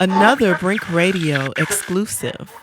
Another Brink Radio exclusive.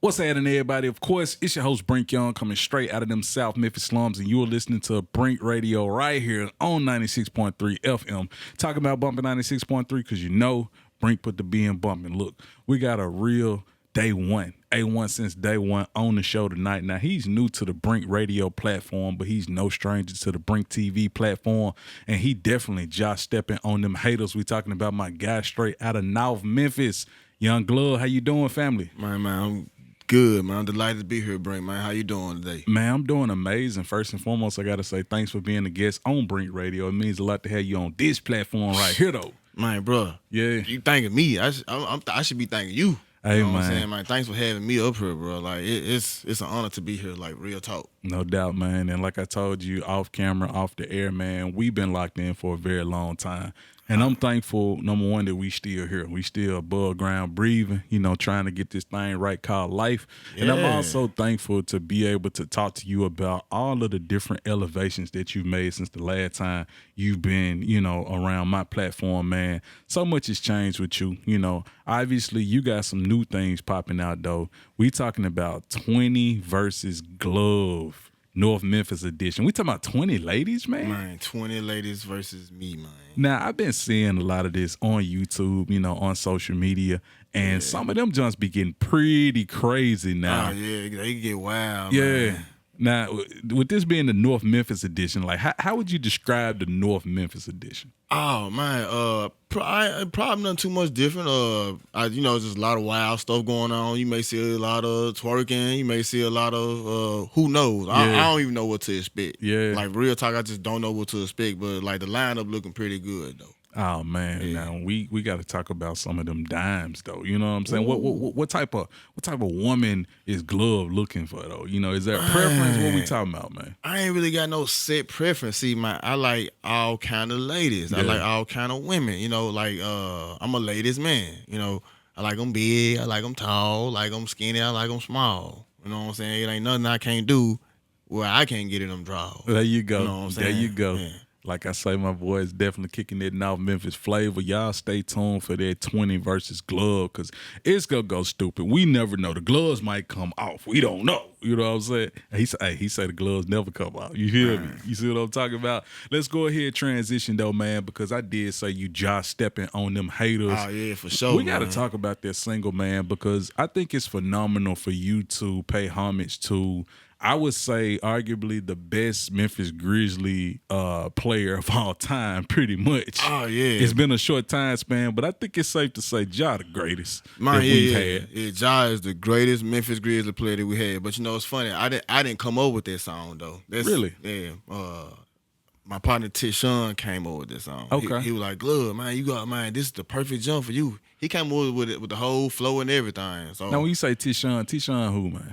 What's happening, everybody? Of course, it's your host, Brink Young, coming straight out of them South Memphis slums, and you're listening to Brink Radio right here on 96.3 FM. Talking about bumping 96.3 because you know Brink put the B in bumping. Look, we got a real day one, A1 since day one on the show tonight. Now, he's new to the Brink Radio platform, but he's no stranger to the BrinkTV platform, and he definitely just stepping on them haters. We talking about my guy straight out of North Memphis, Yung Gluv. How you doing, family? Man, I'm good, man. I'm delighted to be here, Brink, man. How you doing today? Man, I'm doing amazing. First and foremost, I got to say thanks for being a guest on Brink Radio. It means a lot to have you on this platform right here, though. Man, bro. Yeah. You thanking me. I should be thanking you. Hey, you know man. What I'm saying, man. Thanks for having me up here, bro. Like, it's an honor to be here, like, real talk. No doubt, man. And like I told you, off camera, off the air, man, we've been locked in for a very long time. And I'm thankful, number one, that we still here. We still above ground breathing, trying to get this thing right called life. Yeah. And I'm also thankful to be able to talk to you about all of the different elevations that you've made since the last time you've been, around my platform, man. So much has changed with you. Obviously you got some new things popping out, though. We talking about 20 versus Gluv. North Memphis edition. We talking about 20 ladies, man? Man, 20 ladies versus me, man. Now, I've been seeing a lot of this on YouTube, on social media, and some of them joints be getting pretty crazy now. Oh, yeah, they get wild, yeah. man. Now, with this being the North Memphis edition, like, how would you describe the North Memphis edition? Oh, man, probably nothing too much different. Just a lot of wild stuff going on. You may see a lot of twerking. You may see a lot of, who knows? I don't even know what to expect. Yeah. Like, real talk, I just don't know what to expect. But, like, the lineup looking pretty good, though. Oh, man. Yeah. Now, we got to talk about some of them dimes, though. You know what I'm saying? What type of woman is Gluv looking for, though? Is there a preference? What we talking about, man? I ain't really got no set preference. See, man, I like all kind of ladies. Yeah. I like all kind of women. I'm a ladies man. I like them big. I like them tall. I like them skinny. I like them small. You know what I'm saying? It ain't nothing I can't do where I can't get in them draws. There you go. You know what I'm saying? There you go. Yeah. Like I say, my boy is definitely kicking that North Memphis flavor. Y'all stay tuned for that 20 versus Gluv, because it's going to go stupid. We never know. The gloves might come off. We don't know. You know what I'm saying? He said the gloves never come off. You hear me? You see what I'm talking about? Let's go ahead and transition, though, man, because I did say you just stepping on them haters. Oh, yeah, for sure, We got to talk about that single, man, because I think it's phenomenal for you to pay homage to, I would say, arguably the best Memphis Grizzly player of all time, pretty much. Oh, yeah. It's been a short time span, but I think it's safe to say Ja the greatest that we've had. Yeah, Ja is the greatest Memphis Grizzly player that we had. But, it's funny. I didn't come up with that song, though. Really? Yeah. My partner Tishawn came over with this song. Okay. He was like, "Gluv, man, this is the perfect jump for you." He came over with it with the whole flow and everything. So Now, when you say Tishawn who, man?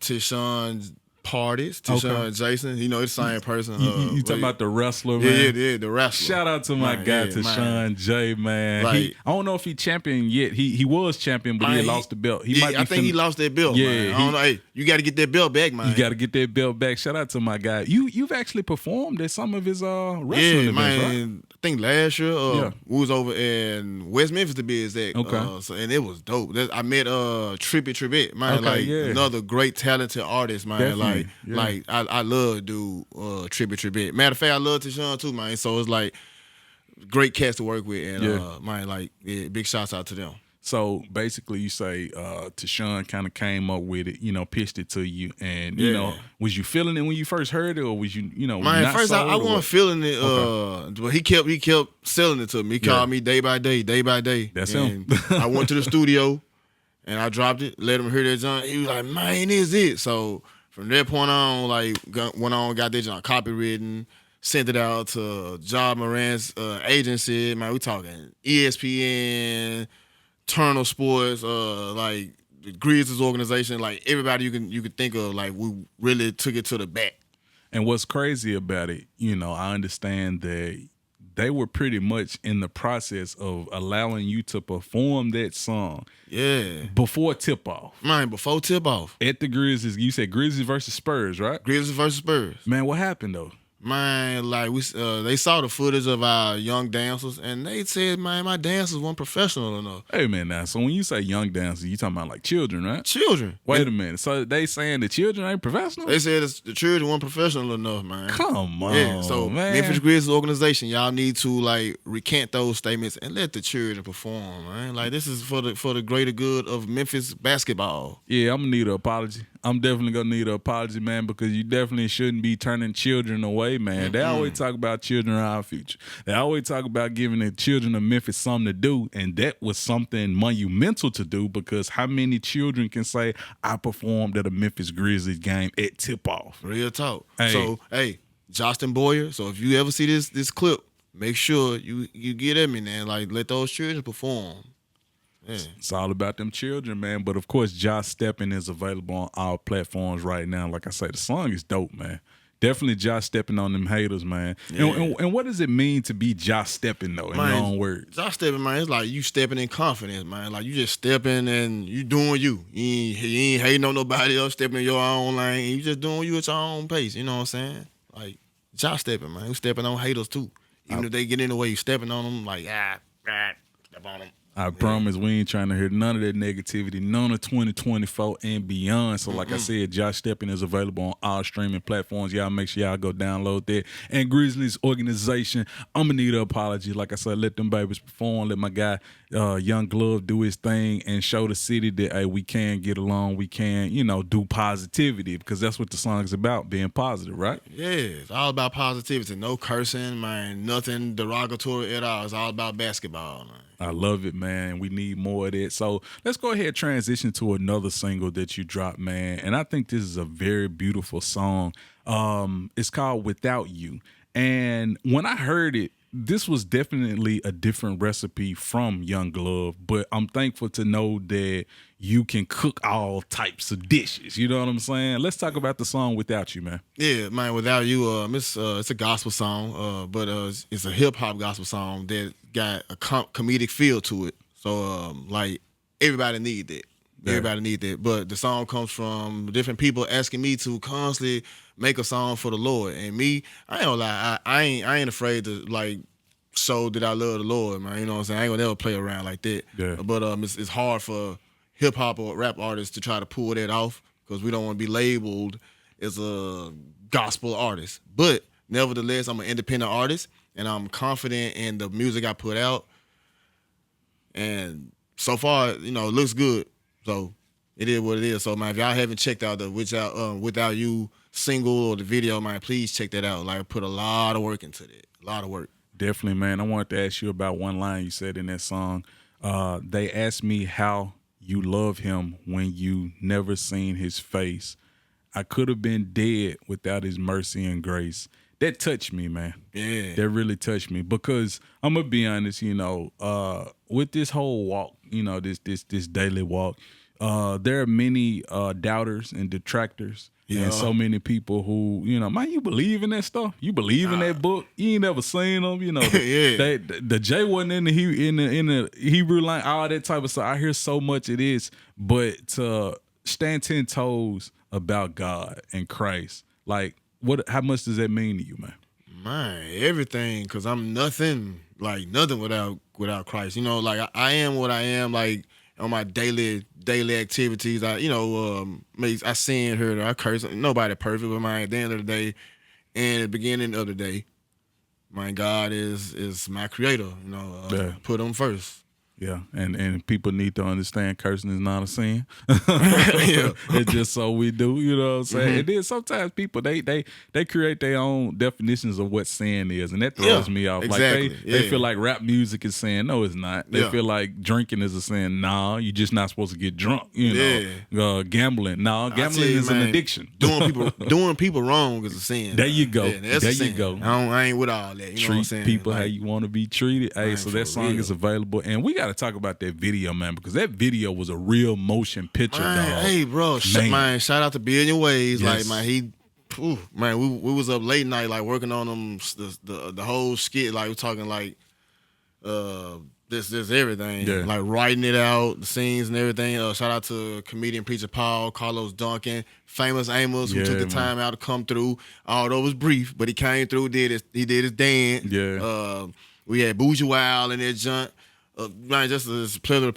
Tishawn Parties, Tishawn Jason. It's the same person. You talking about the wrestler, man? Yeah, the wrestler. Shout out to my guy, Tishawn J, man. Like, I don't know if he champion yet. He was champion, but he had lost the belt. I think he lost that belt, man. I don't know. Hey, you got to get that belt back, man. You got to get that belt back. Shout out to my guy. You've actually performed at some of his wrestling events, man. right? I think last year we was over in West Memphis to be exact. Okay. And it was dope. I met Trippy, man. Another great talented artist, man. Definitely. I love dude Trippy. Matter of fact, I love Tishawn too, man. So it's like great cats to work with, and big shouts out to them. So basically, you say Tishawn kind of came up with it, pitched it to you, and was you feeling it when you first heard it, or was you, man? Not first, sold, I wasn't feeling it. But he kept selling it to me. He called me day by day. That's him. I went to the studio, and I dropped it. Let him hear that junk. He was like, "Man, is it?" So from that point on, got that junk copywritten. Sent it out to John Moran's agency. Man, we talking ESPN. Turner Sports, the Grizzlies organization, everybody you could think of, we really took it to the back. And what's crazy about it, I understand that they were pretty much in the process of allowing you to perform that song. Yeah. Before tip-off. Man, before tip-off. At the Grizzlies, you said Grizzlies versus Spurs, right? Grizzlies versus Spurs. Man, what happened, though? Man, like they saw the footage of our young dancers, and they said, man, my dancers weren't professional enough. Hey, man, now, so when you say young dancers, you talking about like children, right? Children. Wait a minute. So they saying the children ain't professional? They said the children weren't professional enough, man. Come on, Yeah, so man. Memphis Grizzlies organization, y'all need to like recant those statements and let the children perform, man. Like this is for the greater good of Memphis basketball. Yeah, I'm gonna need an apology. I'm definitely gonna need an apology, man, because you definitely shouldn't be turning children away, man. They always talk about children are our future. They always talk about giving the children of Memphis something to do, and that was something monumental to do because how many children can say I performed at a Memphis Grizzlies game at tip-off? Real talk. Hey. So, hey, Justin Boyer. So if you ever see this clip, make sure you get at me, man. Like let those children perform. Yeah. It's all about them children, man. But of course, Josh Steppin is available on all platforms right now. Like I say, the song is dope, man. Definitely Josh Steppin on them haters, man. Yeah. And what does it mean to be Josh Steppin, though, in your own words? Josh stepping, man, it's like you stepping in confidence, man. Like you just stepping and you doing you. You ain't hating on nobody else, stepping in your own lane. You just doing you at your own pace. You know what I'm saying? Like Josh stepping, man. You stepping on haters too. Even if they get in the way, you stepping on them like step on them. I promise we ain't trying to hear none of that negativity, none of 2024 and beyond. So like I said, Josh Steppin is available on all streaming platforms. Y'all make sure y'all go download that. And Grizzlies organization, I'm going to need an apology. Like I said, let them babies perform. Let my guy Yung Gluv do his thing and show the city that, hey, we can get along. We can, do positivity because that's what the song is about, being positive, right? Yeah, it's all about positivity. No cursing, man. Nothing derogatory at all. It's all about basketball, man. I love it, man. We need more of that. So let's go ahead and transition to another single that you dropped, man. And I think this is a very beautiful song. It's called Without You. And when I heard it, this was definitely a different recipe from Yung Gluv, but I'm thankful to know that you can cook all types of dishes. You know what I'm saying? Let's talk about the song Without You, man. Yeah, man, Without You, it's a gospel song, but it's a hip-hop gospel song that got a comedic feel to it. So, like, everybody need that. Yeah. Everybody need that. But the song comes from different people asking me to constantly make a song for the Lord. And me, I ain't gonna lie, I ain't afraid to, like, show that I love the Lord, man. You know what I'm saying? I ain't gonna never play around like that. Yeah. But it's hard for hip-hop or rap artists to try to pull that off because we don't want to be labeled as a gospel artist. But nevertheless, I'm an independent artist, and I'm confident in the music I put out. And so far, it looks good. So it is what it is. So, man, if y'all haven't checked out the Without You single or the video, man, please check that out. Like, I put a lot of work into that. A lot of work. Definitely, man. I wanted to ask you about one line you said in that song. They asked me how you love him when you never seen his face. I could have been dead without his mercy and grace. That touched me, man. Yeah. That really touched me because I'm gonna be honest, with this whole walk, this daily walk, there are many doubters and detractors. Yeah. And so many people who, man, you believe in that stuff? You believe in that book? You ain't never seen them, Yeah. The J wasn't in the Hebrew line, all that type of stuff. I hear so much it is, but to stand 10 toes about God and Christ, like, how much does that mean to you, man? Man, everything, because I'm nothing without Christ. Like I am what I am, like on my daily activities. I sin, hurt, I curse. Nobody perfect, but man, at the end of the day and the beginning of the day, my God is my creator. Yeah. Put him first. Yeah, and people need to understand cursing is not a sin. Yeah. It's just so we do, you know what I'm saying? Mm-hmm. And then sometimes people, they create their own definitions of what sin is, and that throws me off. Exactly. Like they feel like rap music is sin. No, it's not. They Yeah. feel like drinking is a sin. Nah, you're just not supposed to get drunk, Gambling. No, gambling is an addiction. Doing people wrong is a sin. There you go. Yeah, that's There a sin. you go. I ain't with all that. You know what I'm Treat saying? people how Like, you want to be treated. Hey, man, so for that song real. is available, and we got to talk about that video, man, because that video was a real motion picture, man, dog. hey, bro, shout out to Billion Ways. Yes. Like, man, we was up late night, like working on them the whole skit. Like we're talking like This everything. Yeah. Like writing it out, the scenes and everything. Shout out to comedian Preacher Paul, Carlos Duncan, Famous Amos, who took the time out to come through. Although it was brief, but he came through, he did his dance. Yeah. We had Bougie Wild in that junk. Man, just a plethora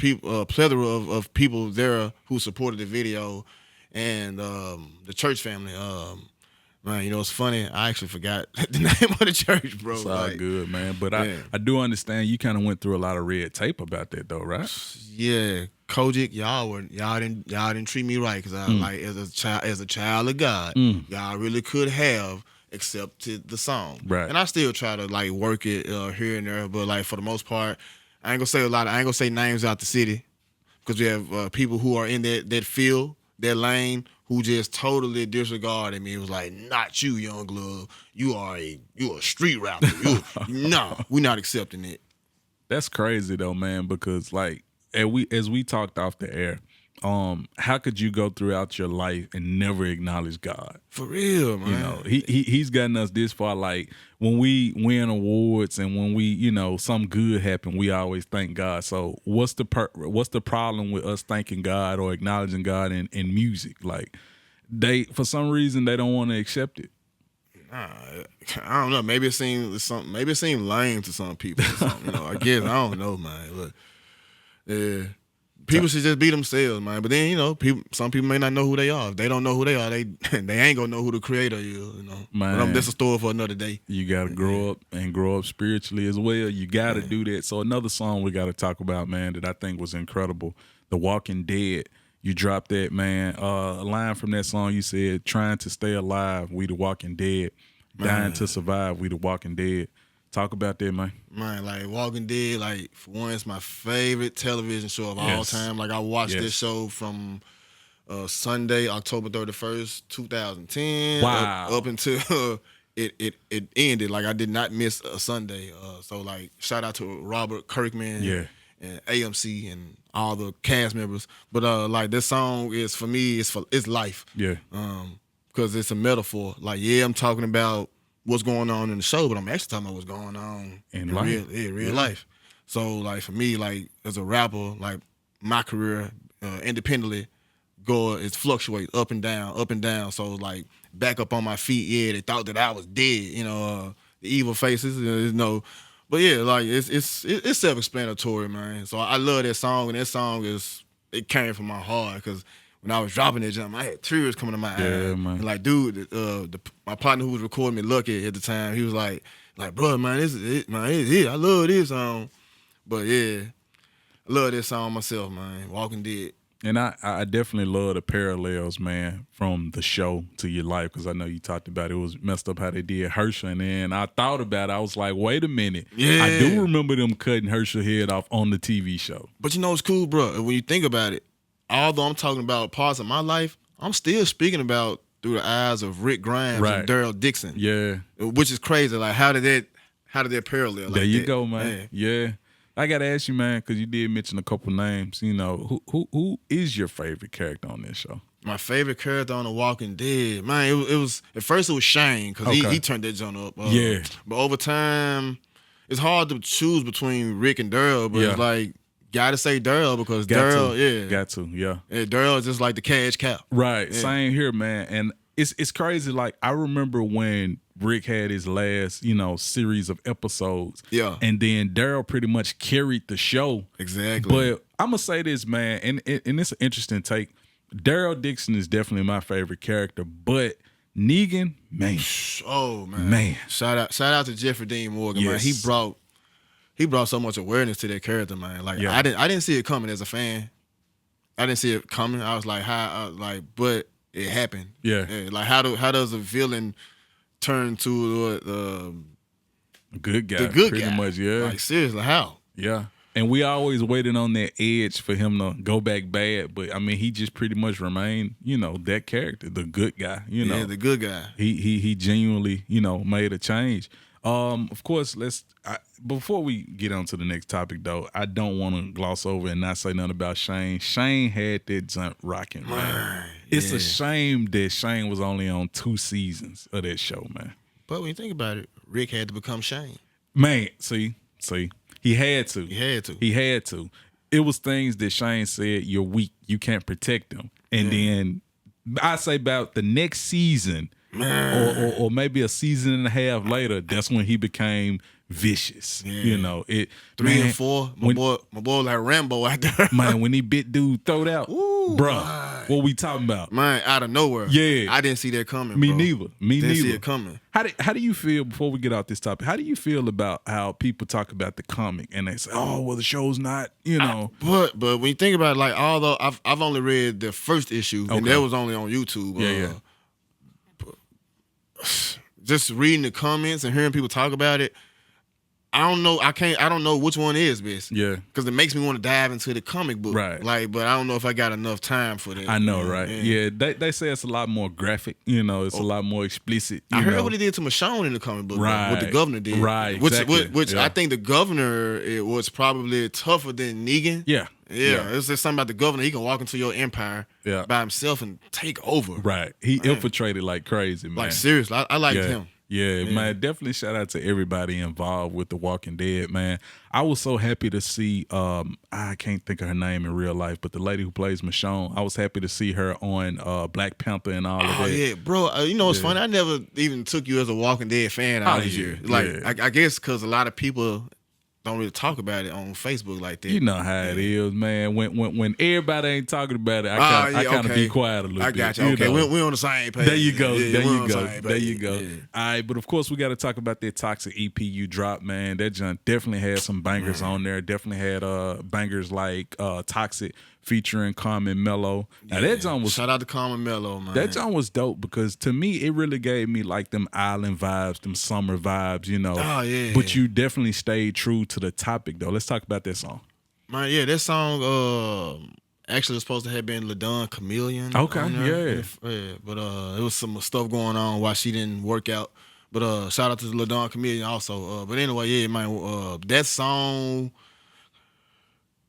of people there who supported the video, and the church family. Man, you know, it's funny. I actually forgot the name of the church, bro. It's all good, man. But I do understand you kind of went through a lot of red tape about that, though, right? Yeah, Kojic, y'all didn't treat me right because I like as a child of God, y'all really could have accepted the song, right? And I still try to like work it here and there, but like for the most part, I ain't gonna say names out the city because we have people who are in that field, that lane, who just totally disregarded me. It was like, not you, Yung Gluv. You a street rapper. No, we're not accepting it. That's crazy though, man, because like as we talked off the air, how could you go throughout your life and never acknowledge God? For real, man. You know, he's gotten us this far. Like when we win awards and when we, you know, something good happen, we always thank God. So what's the problem with us thanking God or acknowledging God in music? Like for some reason they don't want to accept it. I don't know. Maybe it seemed lame to some people. Or something, you know, I guess I don't know, man. But yeah. People should just be themselves, man. But then, you know, some people may not know who they are. If they don't know who they are, they ain't gonna know who the creator is, you know. Man, but that's a story for another day. You gotta grow up spiritually as well. You gotta do that. So another song we gotta talk about, man, that I think was incredible, The Walking Dead. You dropped that, man. A line from that song, you said, trying to stay alive, we the walking dead. Dying to survive, we the walking dead. Talk about that, man. Man, like Walking Dead, like for one, it's my favorite television show of all time. Like I watched this show from Sunday, October 31st, 2010. Wow. Up until it ended. Like I did not miss a Sunday. So like shout out to Robert Kirkman and AMC and all the cast members. But like this song is for me, it's life. Yeah. Because it's a metaphor. Like, yeah, I'm talking about what's going on in the show, but I'm actually talking about what's going on in real life. So, like, for me, like, as a rapper, like, my career independently it fluctuates up and down. So, like, back up on my feet, yeah, they thought that I was dead, you know, the evil faces, you know. But, yeah, like, it's self-explanatory, man. So, I love that song, and that song it came from my heart because when I was dropping that jump, I had tears coming to my eyes. Man. And like, dude, my partner who was recording me, Lucky, at the time, he was like, bro, man, this is it, man. It's it. I love this song. But yeah, I love this song myself, man. Walking Dead. And I definitely love the parallels, man, from the show to your life, because I know you talked about it was messed up how they did Herschel. And then I thought about it. I was like, wait a minute. Yeah. I do remember them cutting Herschel head off on the TV show. But you know what's cool, bro? When you think about it, although I'm talking about parts of my life, I'm still speaking about through the eyes of Rick Grimes and Daryl Dixon. Yeah. Which is crazy. Like, how did that parallel? Like there you go, man. Yeah. I got to ask you, man, because you did mention a couple names. You know, who is your favorite character on this show? My favorite character on The Walking Dead, man, it was at first it was Shane because he turned that joint up. Yeah. But over time, it's hard to choose between Rick and Daryl, but it's like, gotta say Daryl because Daryl, Got to, yeah. Daryl is just like the cash cow. Right, yeah. Same here, man. And it's crazy. Like, I remember when Rick had his last, you know, series of episodes. Yeah. And then Daryl pretty much carried the show. Exactly. But I'm going to say this, man, and it's an interesting take. Daryl Dixon is definitely my favorite character, but Negan, man. Oh, man. Man. Shout out to Jeffrey Dean Morgan, man. He brought so much awareness to that character, man. Like I didn't see it coming as a fan. I didn't see it coming. I was like, but it happened. Yeah. Like how does a villain turn to the good guy? The good pretty guy. much, yeah. Like seriously, how? Yeah. And we always waited on that edge for him to go back bad, but I mean, he just pretty much remained, you know, that character, the good guy. You know, the good guy. He genuinely, you know, made a change. Of course, before we get on to the next topic, though, I don't want to gloss over and not say nothing about Shane. Shane had that jump rocking, man. It's a shame that Shane was only on 2 seasons of that show, man. But when you think about it, Rick had to become Shane. Man, see, He had to. He had to. He had to. It was things that Shane said, you're weak. You can't protect them. And then I say about the next season or maybe a season and a half later, that's when he became vicious. You know, 3 and 4. My boy like Rambo out there. Man, when he bit dude throat out, bruh, what we talking about? Man, out of nowhere. Yeah. I didn't see that coming. Me bro. neither. Me Didn't neither. see it coming. How do you feel, before we get out this topic, how do you feel about how people talk about the comic and they say, oh, well, the show's not, you know. But when you think about it, like, although I've only read the first issue, and that was only on YouTube. Just reading the comments and hearing people talk about it, I don't know. I don't know which one is best. Yeah. Because it makes me want to dive into the comic book. Right. Like, but I don't know if I got enough time for that. I know, right? Yeah. They say it's a lot more graphic. You know, it's a lot more explicit. I heard what he did to Michonne in the comic book. Right. What the governor did. Right. Which I think the governor, it was probably tougher than Negan. Yeah. It's just something about the governor. He can walk into your empire by himself and take over. Right. He infiltrated like crazy, man. Like, seriously. I liked him. Yeah, man, definitely shout out to everybody involved with The Walking Dead, man. I was so happy to see, I can't think of her name in real life, but the lady who plays Michonne, I was happy to see her on Black Panther and all of that. Oh, yeah, bro. You know what's funny? I never even took you as a Walking Dead fan all these years. Like, I guess because a lot of people don't really talk about it on Facebook like that. You know how it is, man. When everybody ain't talking about it, I kind of be quiet a little bit. I got you. Okay, we're on the same page. There you go. There you go. All right, but of course we got to talk about that Toxic EP you dropped, man. That junk definitely had some bangers on there. Definitely had bangers like Toxic featuring Carmen Mello. Now that junk was, shout out to Carmen Mello, man. That junk was dope because to me it really gave me like them island vibes, them summer vibes, you know. Oh yeah. But you definitely stayed true to the topic though. Let's talk about that song. Man, yeah, that song actually was supposed to have been LaDon Chameleon. Okay, yeah. But it was some stuff going on while she didn't work out. But shout out to LaDon Chameleon also. But anyway, yeah, man, that song,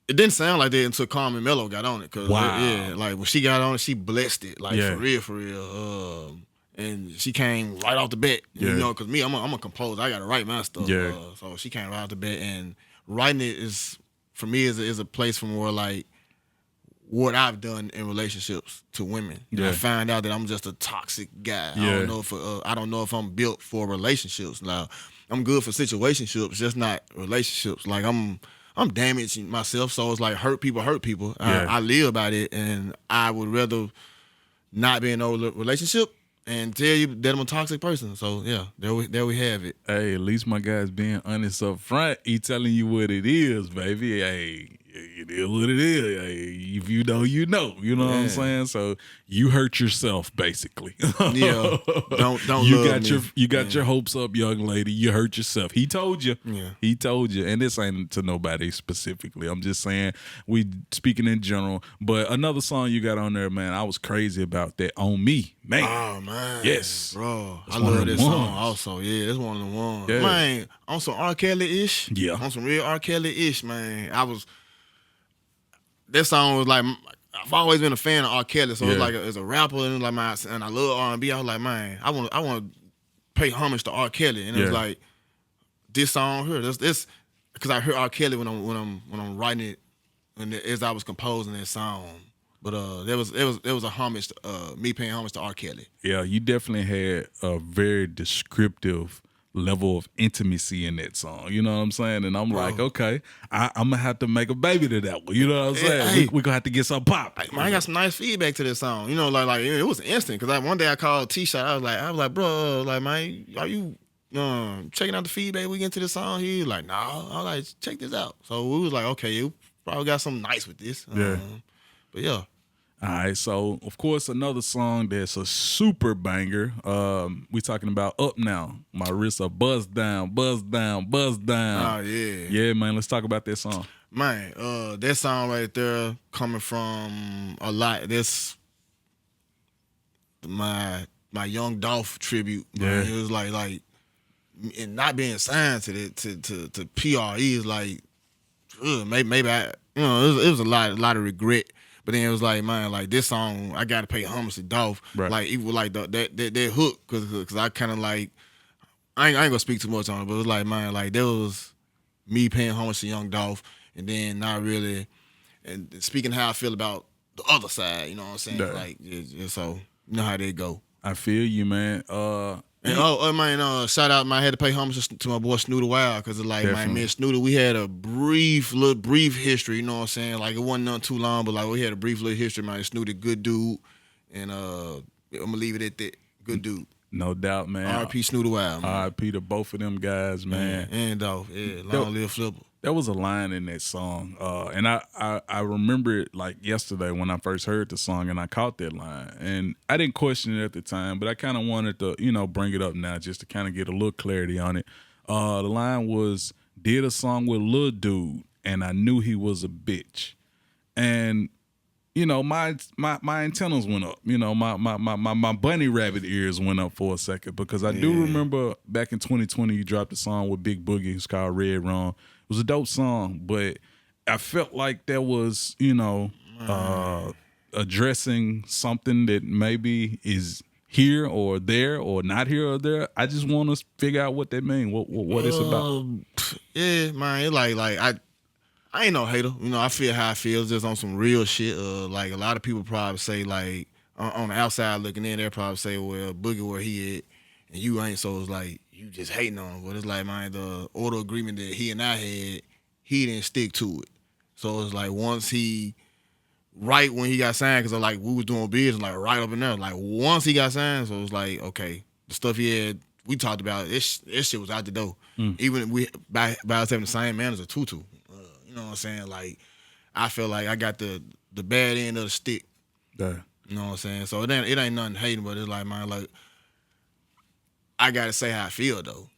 it didn't sound like that until Carmen Mello got on it. Cause like when she got on it, she blessed it, like for real. And she came right off the bat, you know, because me, I'm a composer. I got to write my stuff. So she came right off the bat, and writing it is, for me, is a place from where, like, what I've done in relationships to women. Yeah. I find out that I'm just a toxic guy. Yeah. I don't know if I'm built for relationships. Now, I'm good for situationships, just not relationships. Like, I'm damaging myself, so it's like hurt people. I live by it, and I would rather not be in no relationship and tell you that I'm a toxic person. So yeah, there we have it. Hey, at least my guy's being honest up front. He telling you what it is, baby. Hey, it is what it is. Hey, if you know, you know. You know what I'm saying? So you hurt yourself, basically. Yeah. Don't you got your hopes up, young lady. You hurt yourself. He told you. Yeah. He told you. And this ain't to nobody specifically. I'm just saying, we speaking in general. But another song you got on there, man, I was crazy about that. On Me, man. Oh man. Yes. Bro. I love this song also. Yeah, that's one of the ones. Yeah. Man, on some R. Kelly-ish. Yeah. On some real R. Kelly-ish, man. That song was like, I've always been a fan of R. Kelly, so it's like as a rapper and I love R&B. I was like, man, I want to pay homage to R. Kelly, and it was like this song here. This because I heard R. Kelly when I'm writing it, and as I was composing that song. But it was a homage to me paying homage to R. Kelly. Yeah, you definitely had a very descriptive level of intimacy in that song, you know what I'm saying? And I'm like, okay, I'm gonna have to make a baby to that one, you know what I'm saying? We're gonna have to get some pop. I got some nice feedback to this song, you know, like it was instant, because one day I called T-Shot, I was like, bro, like, man, are you checking out the feedback we get into this song? He was like, nah. I was like, check this out. So we was like, okay, you probably got something nice with this. But yeah. All right, so of course another song that's a super banger. We talking about Up Now. My wrists are buzzed down, buzzed down, buzzed down. Oh yeah, yeah, man. Let's talk about that song. Man, that song right there coming from a lot. That's my Young Dolph tribute. Man. It was like, and not being signed to PRE is like, maybe I, it was a lot of regret. But then it was like, man, like this song, I got to pay homage to Dolph. Right. Like even like that hook, because I kind of like, I ain't gonna speak too much on it, but it was like, man, like there was me paying homage to Young Dolph, and then not really, and speaking how I feel about the other side, you know what I'm saying? Yeah. Like, so you know how they go. I feel you, man. And man, shout out, man, I had to pay homage to my boy Snooter Wild, because like, Definitely. man, Snooter, we had a brief history, you know what I'm saying? Like, it wasn't nothing too long, but like, we had a brief little history, man. Snooter, good dude, and I'm gonna leave it at that. Good dude. No doubt, man. R.I.P. Snooter Wild, man. R.I.P. to both of them guys, man. And Dolph, long live Flipper. There was a line in that song, and I remember it like yesterday when I first heard the song, and I caught that line, and I didn't question it at the time, but I kind of wanted to, bring it up now just to kind of get a little clarity on it. The line was, "Did a song with Lil Dude, and I knew he was a bitch," and my antennas went up. My bunny rabbit ears went up for a second, because I do remember back in 2020 you dropped a song with Big Boogie. It's called Red Rum. It was a dope song, but I felt like that was, addressing something that maybe is here or there or not here or there. I just want to figure out what that means, what it's about. Yeah, man, it like I ain't no hater. I feel how I feel, just on some real shit. Like, a lot of people probably say, like, on the outside looking in, they'll probably say, well, Boogie where he at, and you ain't, so it's like, you just hating on him. But it's like, man, the order agreement that he and I had, he didn't stick to it. So it's like, once he, right when he got signed, because like, we was doing business, like, right up in there. Like, once he got signed, so it was like, okay, the stuff he had, we talked about, this shit was out the door. Even if we, by us having the same manager, Tutu. You know what I'm saying? Like, I feel like I got the bad end of the stick. Yeah. You know what I'm saying? So it ain't nothing hating, but it's like, man, like, I gotta say how I feel though.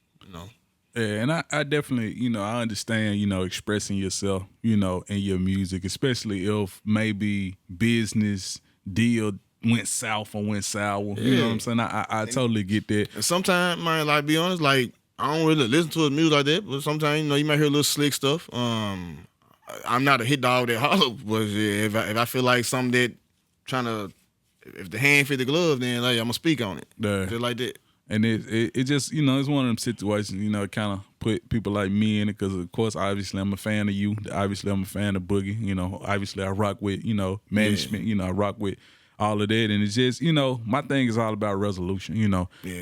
Yeah, and I definitely, I understand, expressing yourself, in your music, especially if maybe business deal went south or went sour. You know what I'm saying? I totally get that. And sometimes, man, like, be honest, like, I don't really listen to his music like that, but sometimes, you might hear a little slick stuff. I'm not a hit dog that holler, but yeah, if I feel like something that if the hand fit the glove, then like, I'm gonna speak on it. Yeah. Just like that. And it just, it's one of them situations, kind of put people like me in it, because, of course, obviously I'm a fan of you. Obviously I'm a fan of Boogie. Obviously I rock with, management. I rock with all of that. And it's just, my thing is all about resolution,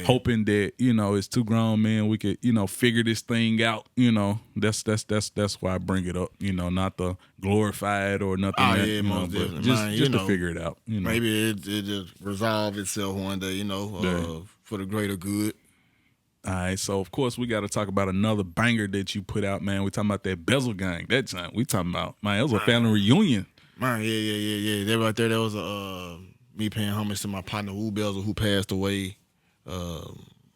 hoping that, it's two grown men, we could, figure this thing out, that's why I bring it up, not to glorify it or nothing. Most but definitely. just to figure it out. Maybe it just resolve itself one day, for the greater good. All right, so of course we got to talk about another banger that you put out, man. We talking about that Bezel Gang. That time we talking about, man, it was a family reunion. Man, yeah. That right there, that was me paying homage to my partner Wu Bezel, who passed away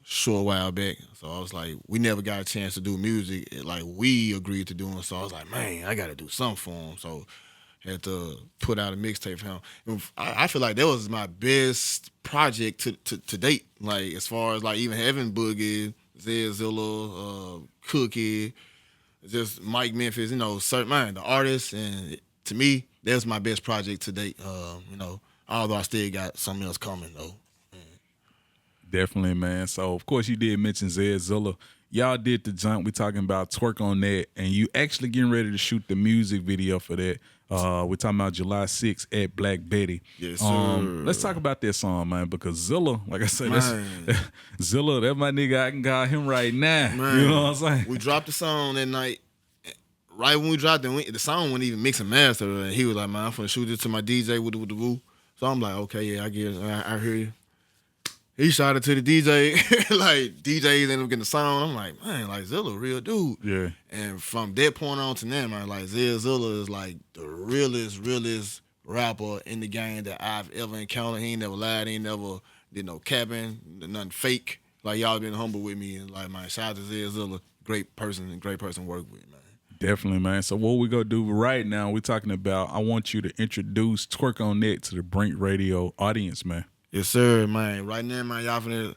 short while back. So I was like, we never got a chance to do music like we agreed to doing. So I was like, man, I got to do something for him. So had to put out a mixtape for him. I feel like that was my best project to date. Like, as far as like even having Boogie, Zed Zilla, Cookie, just Mike Memphis, certain the artists, and to me, that's my best project to date. Although I still got something else coming though. Definitely, man. So of course you did mention Zed Zilla. Y'all did the jump. We talking about Twerk On That, and you actually getting ready to shoot the music video for that. We're talking about July 6th at Black Betty. Yes, sir. Let's talk about that song, man, because Zilla, like I said, Zilla, that's my nigga. I can call him right now. Man, you know what I'm saying? We dropped the song that night. Right when we dropped it, the song wasn't even mixed and mastered. And he was like, man, I'm finna shoot it to my DJ with the woo. So I'm like, okay, yeah, I get it. I hear you. He shot it to the DJ. Like, DJs ended up getting the song. I'm like, man, like, Zilla, real dude. Yeah. And from that point on to now, man, like, Zed Zilla is like the realest rapper in the game that I've ever encountered. He ain't never lied. He ain't never did no capping, nothing fake. Like, y'all been humble with me. And like, man, shout out to Zed Zilla. Great person to work with, man. Definitely, man. So what we gonna do right now, we're talking about, I want you to introduce Twerk On That to the Brink Radio audience, man. Yes, sir, man. Right now, man, y'all finna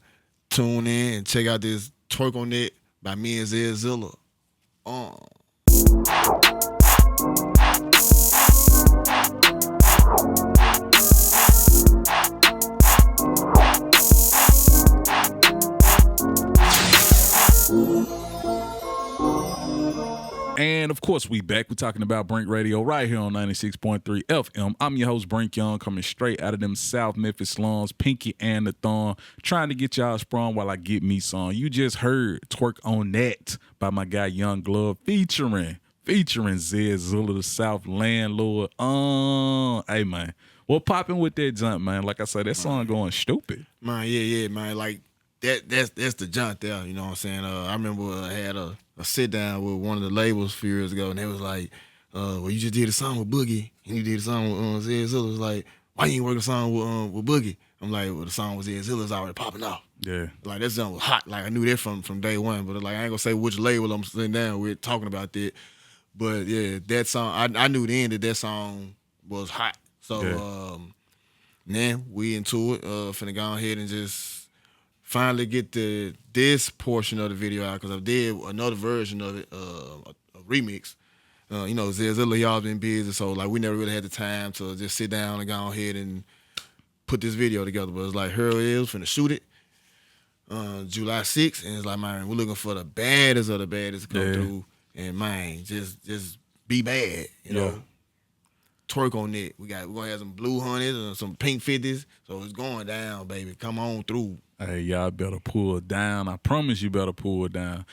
tune in and check out this Twerk On That by me and Zed Zilla. Man, of course, we back. We're talking about Brink Radio right here on 96.3 FM. I'm your host, Brink Young, coming straight out of them South Memphis slums, Pinky and the Thorn, trying to get y'all sprung while I get me some. You just heard Twerk On That by my guy Yung Gluv featuring Zed Zilla, the South landlord. Hey, man. What popping with that jump, man? Like I said, that song going stupid. Man, yeah, man. Like, that's the jump there, you know what I'm saying? I remember I had a sit down with one of the labels a few years ago, and they was like, well, you just did a song with Boogie, and you did a song with Zed Zilla. It was like, why you ain't work a song with Boogie? I'm like, well, the song with Zed Zilla's already popping off. Yeah. Like, that song was hot. Like, I knew that from day one, but like, I ain't gonna say which label I'm sitting down with talking about that. But yeah, that song, I knew then that song was hot. So, then we into it, finna go ahead and just finally get this portion of the video out, because I did another version of it, a remix. You know, Zed Zilla, y'all been busy, so like we never really had the time to just sit down and go ahead and put this video together. But it's like, here it is, finna shoot it July 6th, and it's like, man, we're looking for the baddest of the baddest to come through, and man, just be bad, you know. Twerk on that. We're gonna have some blue honeys and some pink 50s, so it's going down, baby. Come on through. Hey, y'all better pull it down. I promise you better pull it down.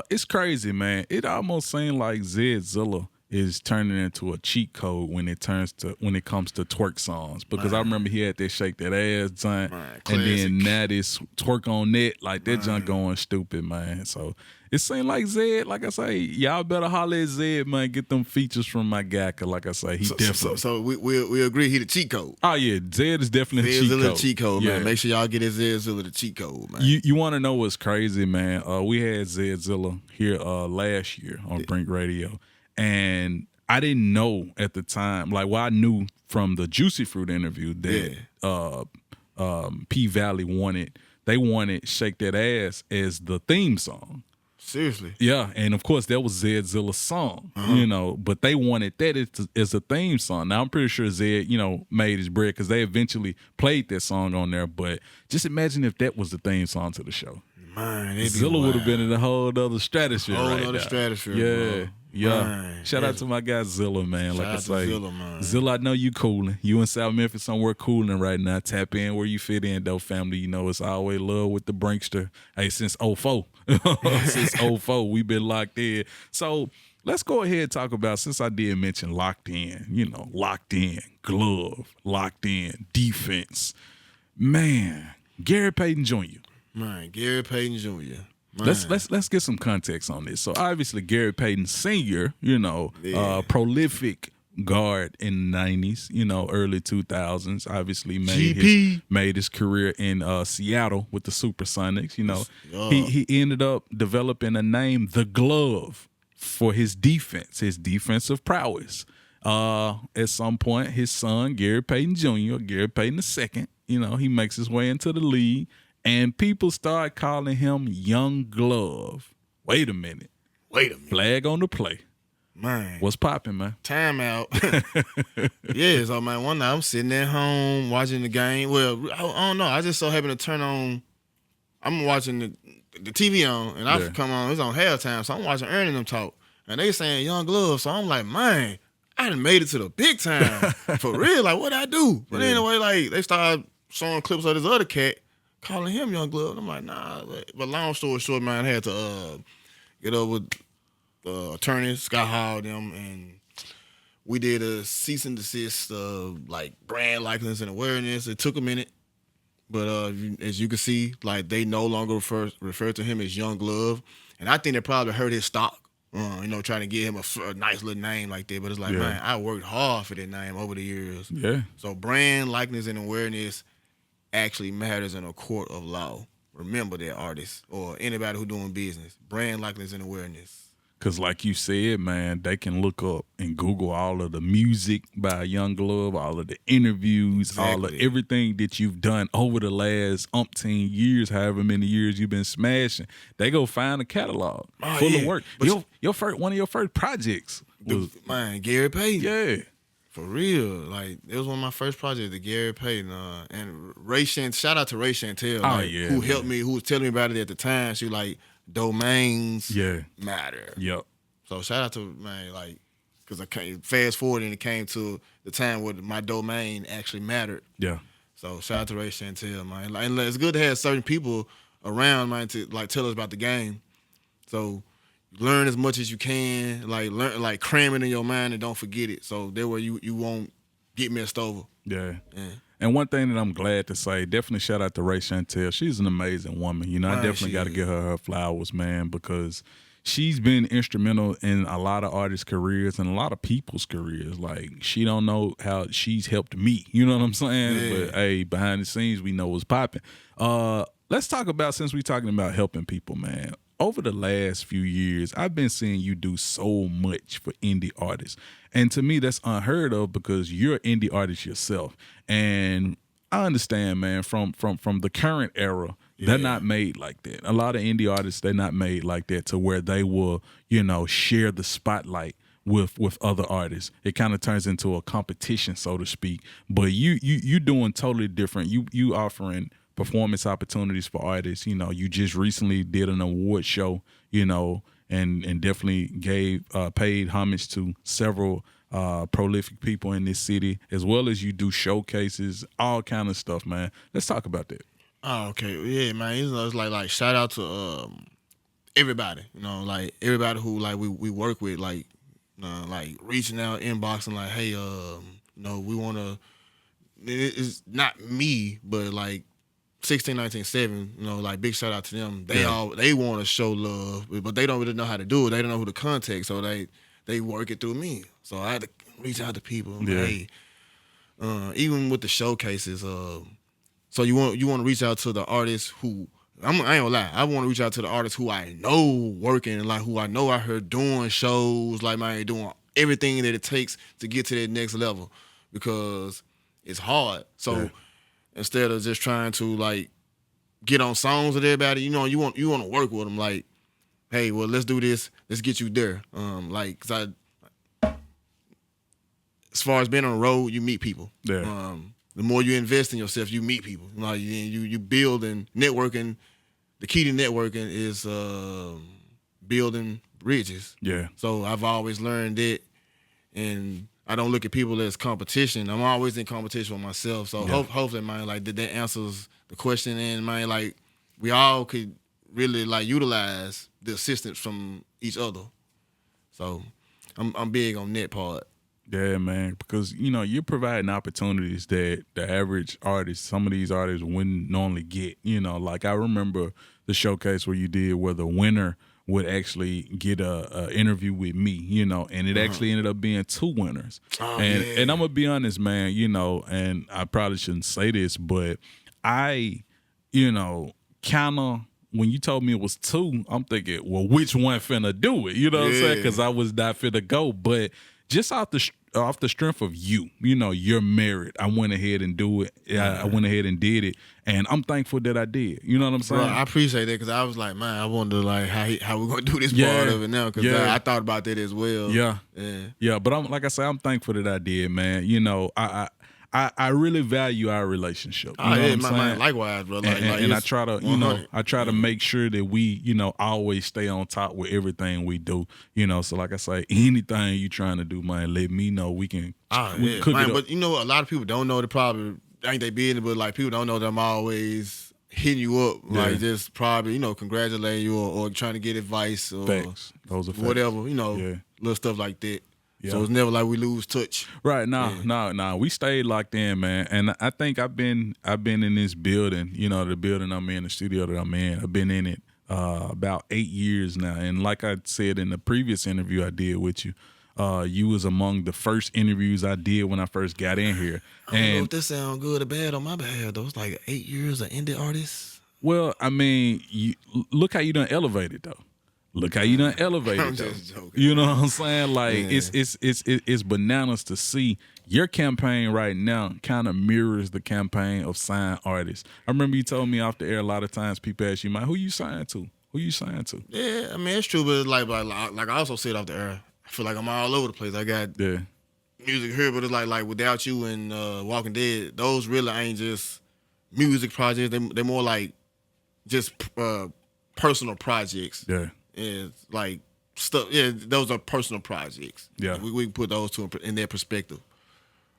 It's crazy, man. It almost seems like Zed Zilla is turning into a cheat code when it comes to twerk songs. Because I remember he had that Shake That Ass joint, and then now this Twerk On That, like that joint going stupid, man. So it seemed like Zed, like I say, y'all better holler at Zed, man. Get them features from my guy, cause like I say, he definitely. So we agree he the cheat code. Oh yeah, Zed is definitely Zed a Zilla cheat code, man. Yeah. Make sure y'all get his Zed Zilla the cheat code, man. You want to know what's crazy, man? We had Zed Zilla here last year on Brink Radio, and I didn't know at the time. Like, well, I knew from the Juicy Fruit interview that P Valley wanted Shake That Ass as the theme song. Seriously. Yeah, and of course that was Zed Zilla's song, you know, but they wanted that as a theme song. Now I'm pretty sure Zed, you know, made his bread because they eventually played that song on there, but just imagine if that was the theme song to the show. Man, Zilla would have been in a whole other stratosphere stratosphere, Yeah, bro. yeah. Man, Shout out to my guy Zilla, man. Like I say, Zilla, man. Zilla, I know you cooling. You in South Memphis somewhere cooling right now. Tap in where you fit in, though, family. You know, it's always love with the Brinkster. Hey, since 04. Since 04, we been locked in. So let's go ahead and talk about, since I did mention locked in, you know, locked in, glove, locked in, defense. Man, Gary Payton Jr. Man, Gary Payton Jr. Let's get some context on this. So obviously Gary Payton Sr., you know, prolific guard in the 90s, you know, early 2000s, obviously made his career in Seattle with the Supersonics, you know. He ended up developing a name, The Glove, for his defense, his defensive prowess. At some point, his son, Gary Payton Jr., Gary Payton II, you know, he makes his way into the league. And people start calling him Yung Gluv. Wait a minute. Flag on the play. Man. What's popping, man? Time out. Yeah, so, man, one night I'm sitting at home watching the game. Well, I don't know. I just so happened to turn on. I'm watching the TV on, and I come on. It's on halftime, so I'm watching Ernie them talk. And they saying Yung Gluv. So I'm like, man, I done made it to the big time. For real. Like, what'd I do? But anyway, like, they started showing clips of this other cat, calling him Yung Gluv. I'm like, nah. But long story short, man, I had to get up with attorney Scott Hall them, and we did a cease and desist, like brand likeness and awareness. It took a minute, but as you can see, like they no longer refer to him as Yung Gluv, and I think they probably heard his stock, you know, trying to get him a nice little name like that. But it's like, man, I worked hard for that name over the years. Yeah. So brand likeness and awareness actually matters in a court of law. Remember that, artists or anybody who doing business. Brand likeness and awareness. Because like you said, man, they can look up and Google all of the music by Yung Gluv, all of the interviews, all of everything that you've done over the last umpteen years, however many years you've been smashing. They go find a catalog full of work. But one of your first projects was Gary Payton. Yeah. For real, like it was one of my first projects, the Gary Payton, and shout out to Ray Chantel, who helped me, who was telling me about it at the time. She like, domains matter. Yep. So shout out to man, like, because I came fast forward and it came to the time where my domain actually mattered. Yeah. So shout out to Ray Chantel, man. Like, and it's good to have certain people around, man, to like tell us about the game. So learn as much as you can, like cram it in your mind and don't forget it. So that way you won't get messed over. Yeah. And one thing that I'm glad to say, definitely shout out to Ray Chantel. She's an amazing woman. You know, I definitely got to give her flowers, man, because she's been instrumental in a lot of artists' careers and a lot of people's careers. Like, she don't know how she's helped me. You know what I'm saying? Yeah. But, hey, behind the scenes, we know what's popping. Let's talk about, since we're talking about helping people, man. Over the last few years, I've been seeing you do so much for indie artists. And to me, that's unheard of because you're an indie artist yourself. And I understand, man, from the current era, they're not made like that. A lot of indie artists, they're not made like that to where they will, you know, share the spotlight with other artists. It kind of turns into a competition, so to speak. But you doing totally different. You offering performance opportunities for artists. You know, you just recently did an award show, you know, and definitely gave paid homage to several prolific people in this city, as well as you do showcases, all kind of stuff, man. Let's talk about that. Oh, okay. Yeah, man. It's like shout out to everybody, you know, like everybody who like we work with, like reaching out, inboxing, like, hey, you know, we want to, it's not me, but like 1619.7, you know, like big shout out to them. They want to show love, but they don't really know how to do it. They don't know who to contact, so they work it through me. So I had to reach out to people. Yeah. Hey, even with the showcases, so you want to reach out to the artists who I ain't gonna lie. I want to reach out to the artists who I know working, and like who I know out here doing shows, like man, doing everything that it takes to get to that next level, because it's hard. So instead of just trying to like get on songs with everybody, you know, you want to work with them. Like, hey, well, let's do this. Let's get you there. Like, 'cause as far as being on the road, you meet people. Yeah. The more you invest in yourself, you meet people. Like you build, and networking. The key to networking is building bridges. Yeah. So I've always learned that, and I don't look at people as competition. I'm always in competition with myself. So hopefully, man, like that answers the question, and man, like we all could really like utilize the assistance from each other. So I'm big on that part. Yeah, man, because, you know, you're providing opportunities that the average artist, some of these artists wouldn't normally get. You know, like I remember the showcase where you did where the winner would actually get a interview with me, you know, and it actually ended up being 2 winners. And I'm going to be honest, man, you know, and I probably shouldn't say this, but I, you know, kind of, when you told me it was 2, I'm thinking, well, which one finna do it? You know what I'm saying? Because I was not finna go. But just off the strength of you know, your merit, I went ahead and do it. I went ahead and did it, and I'm thankful that I did. You know what I'm saying? Bro, I appreciate that, because I was like, man, I wonder like how we gonna do this part of it now, because I thought about that as well. Yeah. But I'm thankful that I did, man. You know, I really value our relationship. You know what I'm saying? Likewise, bro. And I try to, you know, to make sure that we, you know, always stay on top with everything we do. You know, so like I say, anything you trying to do, man, let me know. We can cook it up. But you know, a lot of people don't know the problem. Ain't they business, but like people don't know that I'm always hitting you up, like just probably, you know, congratulating you or trying to get advice or facts. Those are facts. Whatever, you know, little stuff like that. Yeah. So it's never like we lose touch. Right. No. We stayed locked in, man. And I think I've been in this building, you know, the building I'm in, the studio that I'm in. I've been in it about 8 years now. And like I said in the previous interview I did with you, you was among the first interviews I did when I first got in here. I don't know if this sound good or bad on my behalf, though. It's like 8 years of indie artist. Well, I mean, look how you done elevated, though. Look how you done elevated. I'm just joking. You know what I'm saying? Like it's bananas to see your campaign right now kind of mirrors the campaign of signed artists. I remember you told me off the air a lot of times people ask you, man, who you signed to? Who you signed to? Yeah, I mean it's true, but like I also said off the air, I feel like I'm all over the place. I got music here, but it's like Without You and Walking Dead, those really ain't just music projects. They're more like just personal projects. Yeah. And like stuff. Yeah, those are personal projects. Yeah. We can put those two in their perspective.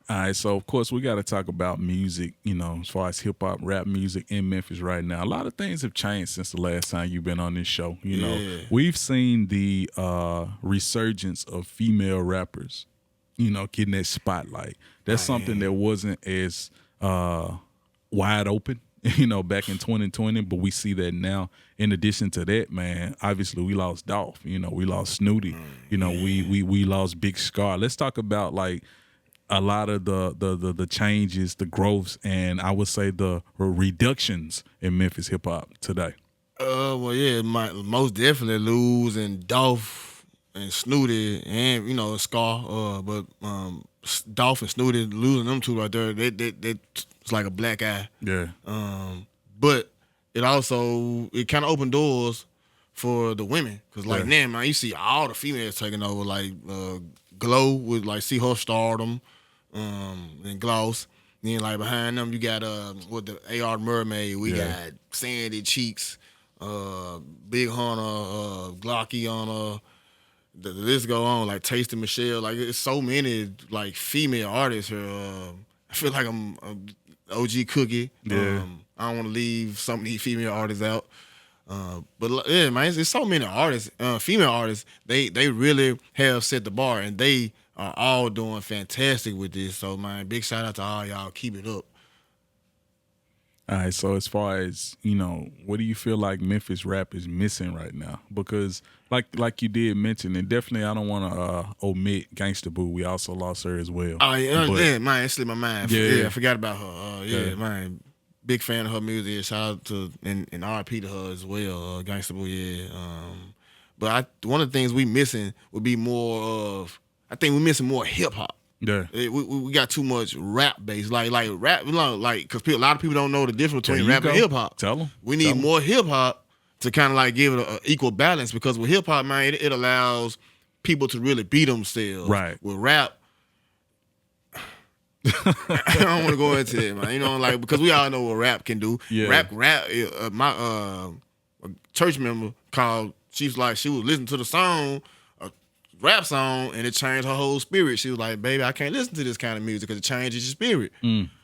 All right, so of course we got to talk about music, as far as hip hop, rap music in Memphis right now. A lot of things have changed since the last time you've been on this show. We've seen the resurgence of female rappers, getting that spotlight. That's something that wasn't as wide open, back in 2020, but we see that now. In addition to that, man, obviously we lost Dolph, we lost Snooty, we lost Big Scar. Let's talk about like a lot of the changes, the growths, and I would say the reductions in Memphis hip hop today. Well, yeah, most definitely Luz and Dolph and Snooty and Scar. But Dolph and Snooty, losing them two right there, it's like a black eye. Yeah. But it also kind of opened doors for the women, cause like now, man, you see all the females taking over. Like Glow would like see her stardom. And Gloss. Then like behind them you got with the AR Mermaid, we got Sandy Cheeks, Big Hunter, Glocky on her. The list go on, like Tasty Michelle. Like it's so many like female artists here. I feel like I'm OG Cookie. Yeah. I don't want to leave some of these female artists out. But yeah, man, it's so many artists, female artists. They really have set the bar, and they are all doing fantastic with this. So, man, big shout out to all y'all. Keep it up. All right, so as far as, what do you feel like Memphis rap is missing right now? Because like you did mention, and definitely I don't want to omit Gangsta Boo. We also lost her as well. Oh, yeah, man, it slipped my mind. Yeah, I forgot about her. Man, big fan of her music. Shout out to, and RP to her as well, Gangsta Boo, yeah. But one of the things we missing would be more of, I think we're missing more hip hop. Yeah, we got too much rap base, like rap, because a lot of people don't know the difference between rap and hip hop. Tell them. We need more hip hop to kind of like give it an equal balance, because with hip hop, man, it allows people to really be themselves. Right. With rap, I don't want to go into it, man. Because we all know what rap can do. Yeah. Rap. My a church member called. She was listening to the song. Rap song, and it changed her whole spirit. She was like, baby, I can't listen to this kind of music because it changes your spirit.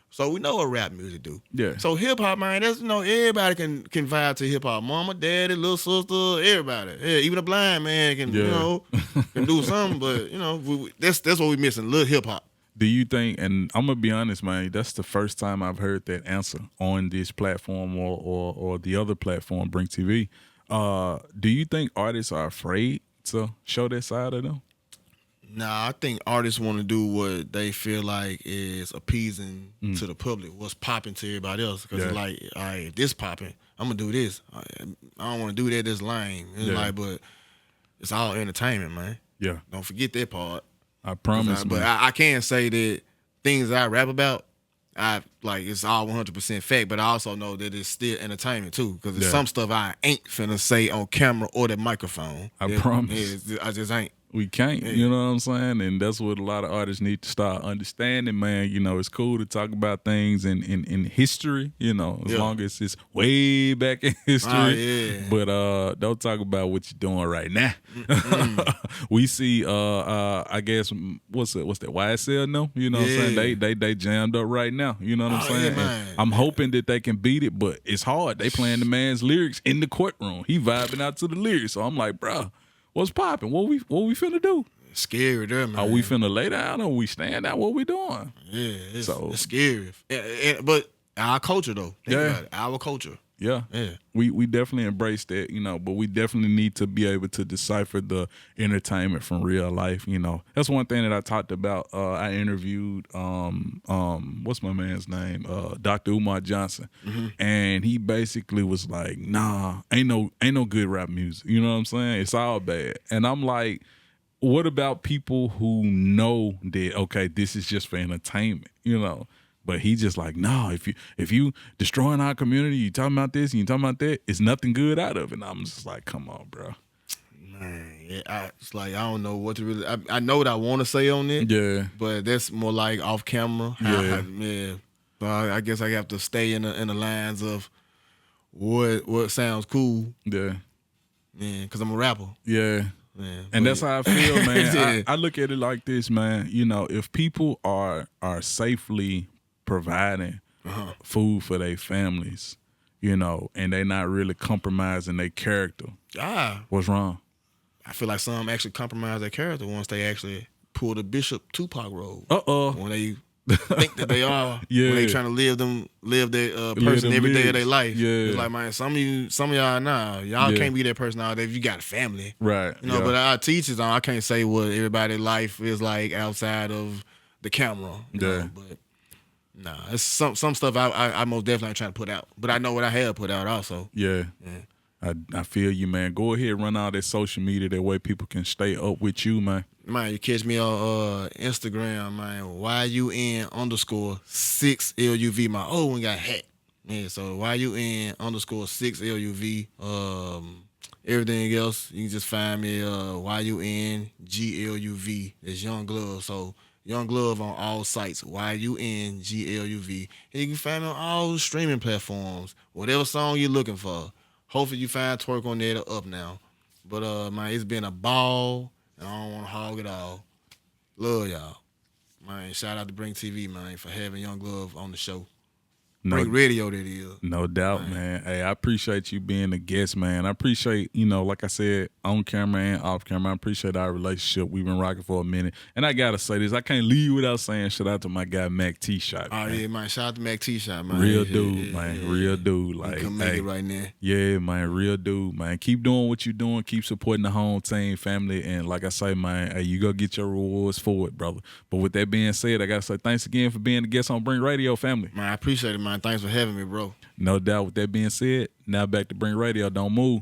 So we know what rap music do. Yeah. So hip hop, man, that's everybody can vibe to hip hop. Mama, daddy, little sister, everybody. Yeah, even a blind man can can do something. But that's what we missing, little hip hop. Do you think, and I'm gonna be honest, man, that's the first time I've heard that answer on this platform or the other platform, BrinkTV. Do you think artists are afraid to show that side of them? Nah, I think artists want to do what they feel like is appeasing to the public, what's popping to everybody else. Because it's like, all right, if this popping, I'm going to do this. I don't want to do that, that's lame. It's but it's all entertainment, man. Yeah. Don't forget that part. I promise, But I can say that things I rap about, it's all 100% fact, but I also know that it's still entertainment too, because there's some stuff I ain't finna say on camera or the microphone. I promise. I just ain't. We can't, you know what I'm saying? And that's what a lot of artists need to start understanding, man. It's cool to talk about things in history, as long as it's way back in history. But don't talk about what you're doing right now. We see, I guess, what's that, YSL now? You know what I'm saying? They jammed up right now. You know what I'm saying? I'm hoping that they can beat it, but it's hard. They playing the man's lyrics in the courtroom. He vibing out to the lyrics. So I'm like, bro, what's popping? What we finna do? It's scary there, man. Are we finna lay down or we stand out? What we doing? Yeah, it's scary. But our culture, though. Think about it. Our culture. Yeah. We definitely embrace that, but we definitely need to be able to decipher the entertainment from real life, That's one thing that I talked about. I interviewed what's my man's name? Dr. Umar Johnson. And he basically was like, nah, ain't no good rap music. You know what I'm saying? It's all bad. And I'm like, what about people who know that, okay, this is just for entertainment, But he just like, no, if you destroying our community, you talking about this and you talking about that, it's nothing good out of it. And I'm just like, come on, bro. Man, it's like, I don't know what to really, I know what I want to say on it. Yeah. But that's more like off camera. So I guess I have to stay in the lines of what sounds cool. Yeah. Yeah, because I'm a rapper. Yeah. Man, And that's how I feel, man. Yeah. I look at it like this, man. You know, if people are safely providing food for their families, you know, and they not really compromising their character, what's wrong? I feel like some actually compromise their character once they actually pull the Bishop Tupac road. When they think that they are, when they trying to live their person every day of their life. Yeah. It's like, man, some of y'all now, y'all can't be that person all day if you got a family. Right. You know, but our teachers, I can't say what everybody's life is like outside of the camera. You know, but nah, it's some stuff I most definitely ain't trying to put out. But I know what I have put out also. Yeah. I feel you, man. Go ahead, run all that social media. That way people can stay up with you, man. Man, you catch me on Instagram, man. YUN_6LUV. My old one got hacked. Yeah, so YUN_6LUV. Everything else, you can just find me YUNGLUV. It's Yung Gluv. So Yung Gluv on all sites. YUNGLUV. And you can find me on all streaming platforms. Whatever song you're looking for. Hopefully you find Twerk On Dat up now. But man, it's been a ball. And I don't want to hog it all. Love y'all. Man, shout out to BrinkTV, man, for having Yung Gluv on the show. Brink Radio, that is. No doubt, man. Hey, I appreciate you being a guest, man. I appreciate, you know, like I said, on camera and off camera, I appreciate our relationship. We've been rocking for a minute. And I got to say this, I can't leave without saying shout out to my guy, Mac T-Shot. Oh, yeah, man. Shout out to Mac T-Shot, man. Real dude, man. Real dude. Like, come make it right now. Yeah, man. Real dude, man. Keep doing what you're doing. Keep supporting the home team, family. And like I say, man, hey, you go get your rewards for it, brother. But with that being said, I got to say thanks again for being a guest on Brink Radio, family. Man, I appreciate it, man. Thanks for having me, bro. No doubt. With that being said, now back to Brink Radio. Don't move.